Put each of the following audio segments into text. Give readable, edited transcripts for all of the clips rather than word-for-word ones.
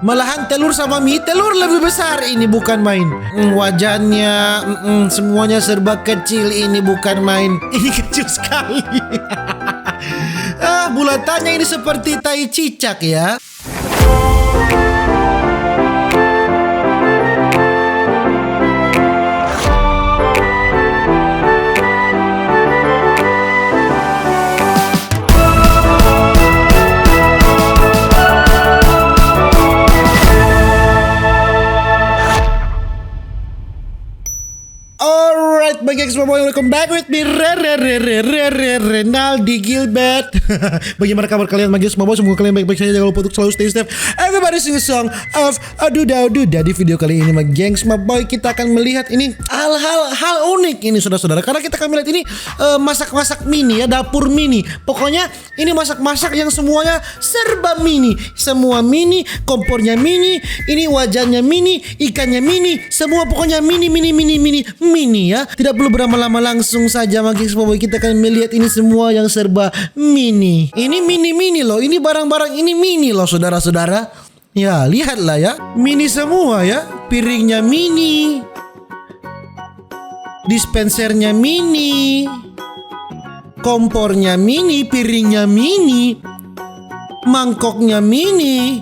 Malahan telur sama mie, telur lebih besar. Ini bukan main. Wajannya semuanya serba kecil. Ini bukan main. Ini kecil sekali. Bulatannya ini seperti tai cicak ya. Bagi semua, welcome back with me Renaldi Gilbert. Bagaimana kabar kalian bagi semua? Semoga kalian baik-baik saja. Jangan lupa untuk selalu stay safe. Everybody sing a song of Aduda. Di video kali ini gengs boy, kita akan melihat ini hal unik ini saudara-saudara. Karena kita akan melihat ini masak-masak mini ya, dapur mini. Pokoknya ini masak-masak yang semuanya serba mini. Semua mini, kompornya mini, ini wajannya mini, ikannya mini, semua pokoknya mini ya. Tidak perlu berlama-lama, langsung saja gengs boy, kita akan melihat ini semua yang serba mini. Ini mini loh, ini barang-barang ini mini loh saudara-saudara. Ya, lihatlah ya, mini semua ya. Piringnya mini, dispensernya mini, kompornya mini, piringnya mini, mangkoknya mini.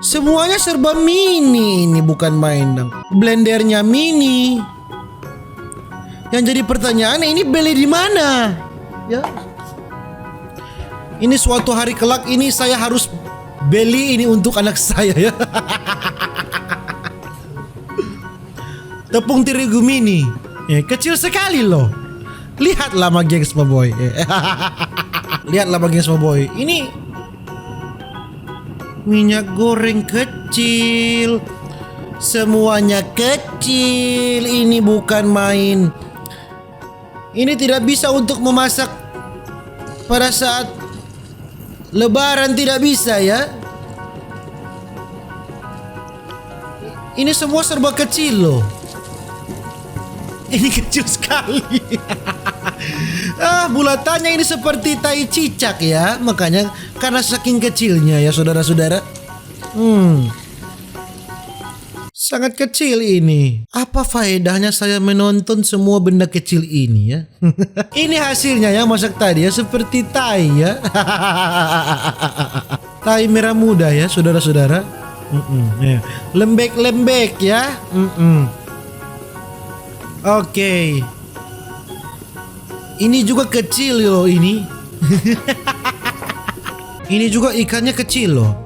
Semuanya serba mini. Ini bukan main dong. Blendernya mini. Yang jadi pertanyaan, ini beli di mana? Ya. Ini suatu hari kelak ini saya harus beli ini untuk anak saya ya. Tepung terigu mini. Kecil sekali loh. Lihatlah gengs boy. Lihatlah gengs boy. Ini minyak goreng kecil. Semuanya kecil. Ini bukan main. Ini tidak bisa untuk memasak pada saat Lebaran, tidak bisa ya. Ini semua serba kecil loh. Ini kecil sekali. Bulatannya ini seperti tai cicak ya. Makanya karena saking kecilnya ya saudara-saudara. Sangat kecil ini. Apa faedahnya saya menonton semua benda kecil ini ya? Ini hasilnya ya masak tadi ya, seperti tai ya. Tai merah muda ya saudara-saudara. Ya. Lembek-lembek ya. Oke. Ini juga kecil loh ini. Ini juga ikannya kecil loh.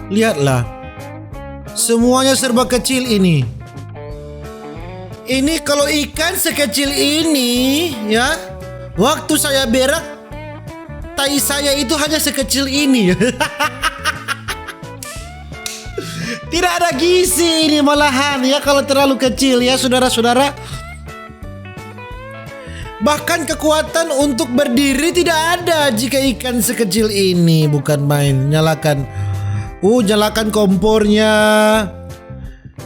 Lihatlah. Semuanya serba kecil ini. Ini kalau ikan sekecil ini ya, waktu saya berak, tai saya itu hanya sekecil ini. Tidak ada gizi ini malahan ya kalau terlalu kecil ya saudara-saudara. Bahkan kekuatan untuk berdiri tidak ada jika ikan sekecil ini. Bukan main. Nyalakan kompornya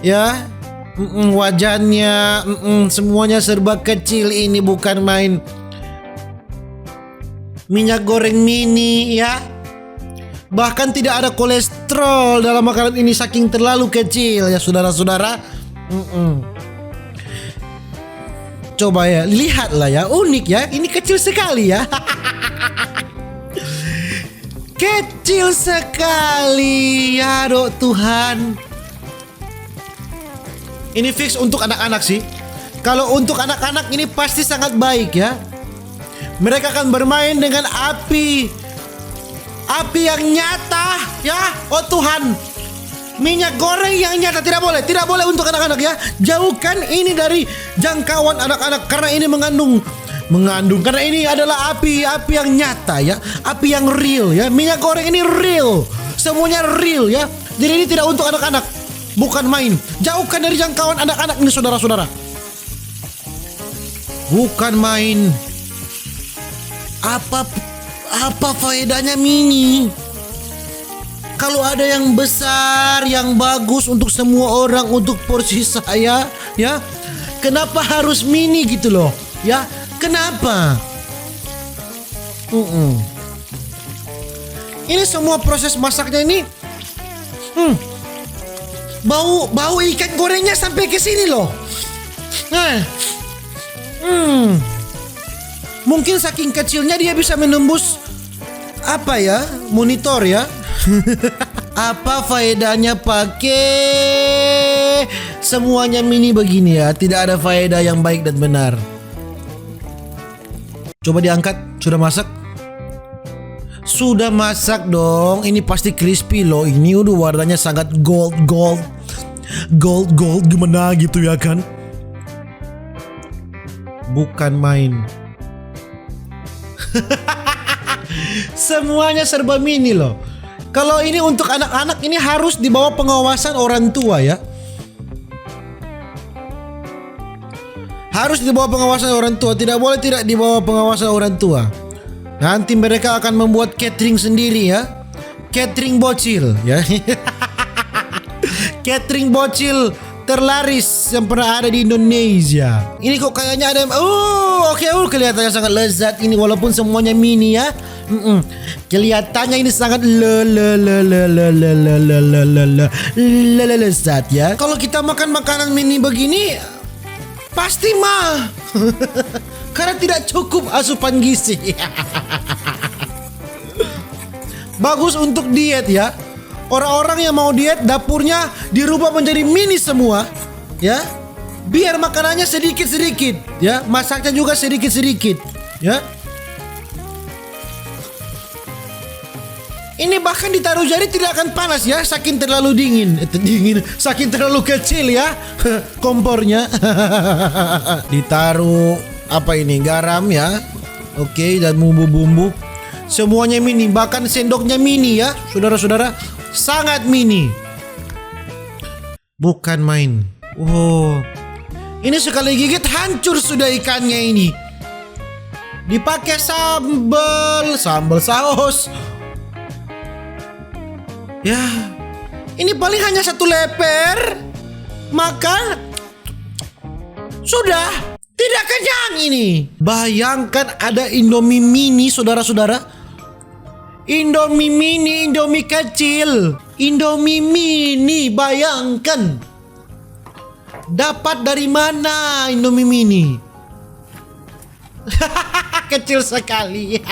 ya, wajannya, semuanya serba kecil. Ini bukan main. Minyak goreng mini ya, bahkan tidak ada kolesterol dalam makanan ini saking terlalu kecil ya saudara-saudara. Coba ya, lihatlah ya, unik ya, ini kecil sekali ya. Kecil sekali ya, dok Tuhan. Ini fix untuk anak-anak sih. Kalau untuk anak-anak ini pasti sangat baik ya. Mereka akan bermain dengan api yang nyata ya. Oh Tuhan, minyak goreng yang nyata tidak boleh untuk anak-anak ya. Jauhkan ini dari jangkauan anak-anak karena ini mengandung karena ini adalah api yang nyata ya, api yang real ya. Minyak goreng ini real, semuanya real ya. Jadi ini tidak untuk anak-anak, bukan main. Jauhkan dari jangkauan anak-anak ini saudara-saudara. Bukan main. Apa faedahnya mini? Kalau ada yang besar, yang bagus untuk semua orang, untuk porsi saya ya, kenapa harus mini gitu loh ya? Kenapa? Ini semua proses masaknya ini Bau ikan gorengnya sampai ke sini loh. Mungkin saking kecilnya dia bisa menembus apa ya? Monitor ya. Apa faedahnya pakai semuanya mini begini ya? Tidak ada faedah yang baik dan benar. Coba diangkat, sudah masak? Sudah masak dong. Ini pasti crispy loh. Ini udah warnanya sangat gold gimana gitu ya kan? Bukan main. Semuanya serba mini loh. Kalau ini untuk anak-anak ini harus di bawah pengawasan orang tua ya. Harus di bawah pengawasan orang tua. Tidak boleh tidak di bawah pengawasan orang tua. Nanti mereka akan membuat catering sendiri ya. Catering bocil ya. Catering bocil terlaris yang pernah ada di Indonesia. Ini kok kayaknya ada. Oke, kelihatannya sangat lezat ini walaupun semuanya mini ya. Kelihatannya ini sangat lezat ya. Kalau kita makan makanan mini begini pasti mah. Karena tidak cukup asupan gizi. Bagus untuk diet ya. Orang-orang yang mau diet dapurnya dirubah menjadi mini semua ya. Biar makanannya sedikit-sedikit ya. Masaknya juga sedikit-sedikit ya. Ini bahkan ditaruh jari tidak akan panas ya, saking terlalu dingin, saking terlalu kecil ya kompornya. Ditaruh apa ini, garam ya, oke, dan bumbu-bumbu. Semuanya mini, bahkan sendoknya mini ya, saudara-saudara, sangat mini. Bukan main. Ini sekali gigit hancur sudah ikannya ini. Dipakai sambal saus. Ya, ini paling hanya satu leper, maka sudah tidak kenyang ini. Bayangkan ada Indomie mini, saudara-saudara. Indomie mini, Indomie kecil, Indomie mini, bayangkan. Dapat dari mana Indomie mini? Kecil sekali.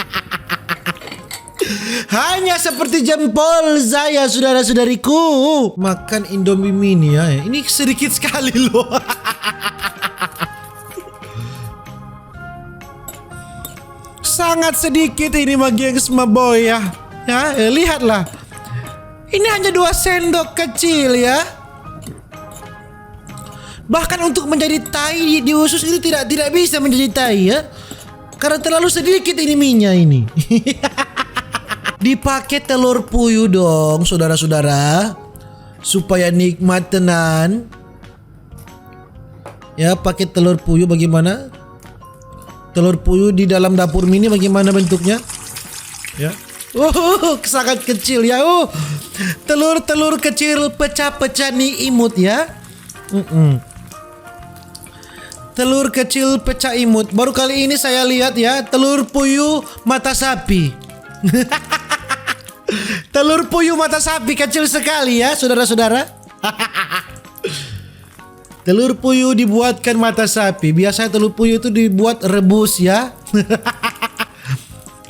Hanya seperti jempol saya, saudara-saudariku. Makan Indomie mini ya. Ini sedikit sekali loh. Sangat sedikit ini gengs boy ya. Ya, lihatlah. Ini hanya 2 sendok kecil ya. Bahkan untuk menjadi tai di usus ini tidak bisa menjadi tai ya. Karena terlalu sedikit ini minyak ini. Dipakai telur puyuh dong, saudara-saudara, supaya nikmat tenan. Ya, pakai telur puyuh bagaimana? Telur puyuh di dalam dapur mini bagaimana bentuknya? Ya. Sangat kecil ya. Telur kecil pecah-pecah nih imut ya. Telur kecil pecah imut. Baru kali ini saya lihat ya, telur puyuh mata sapi. Telur puyuh mata sapi kecil sekali ya, saudara-saudara. Telur puyuh dibuatkan mata sapi. Biasanya telur puyuh itu dibuat rebus ya.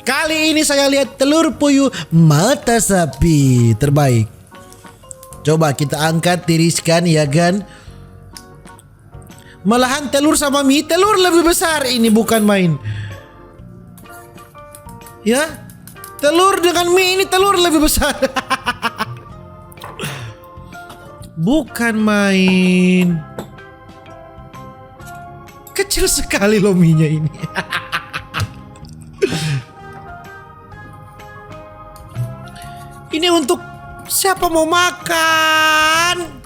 Kali ini saya lihat telur puyuh mata sapi terbaik. Coba kita angkat, tiriskan ya kan. Malahan telur sama mie, telur lebih besar ini, bukan main. Ya. Telur dengan mie ini telur lebih besar. Bukan main. Kecil sekali loh mie-nya ini. Ini untuk siapa mau makan?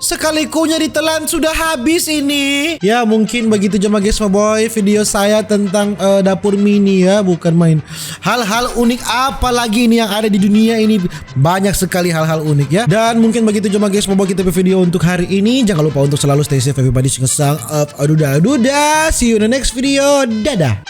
Sekali kunyah ditelan sudah habis ini. Ya mungkin begitu aja guys boy video saya tentang dapur mini ya, bukan main. Hal-hal unik apa lagi ini yang ada di dunia ini, banyak sekali hal-hal unik ya. Dan mungkin begitu aja guys boy kita video untuk hari ini. Jangan lupa untuk selalu stay safe everybody, sing a song of aduda. See you in the next video. Dadah.